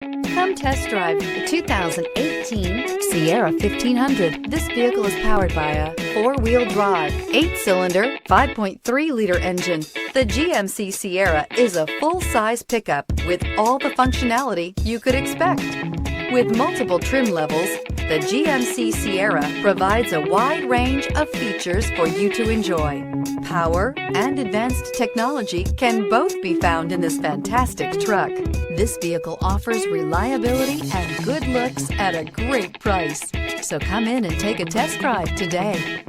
Come test drive the 2018 Sierra 1500. This vehicle is powered by a four-wheel drive, 8-cylinder, 5.3-liter engine. The GMC Sierra is a full-size pickup with all the functionality you could expect. With multiple trim levels, the GMC Sierra provides a wide range of features for you to enjoy. Power and advanced technology can both be found in this fantastic truck. This vehicle offers reliability and good looks at a great price. So come in and take a test drive today.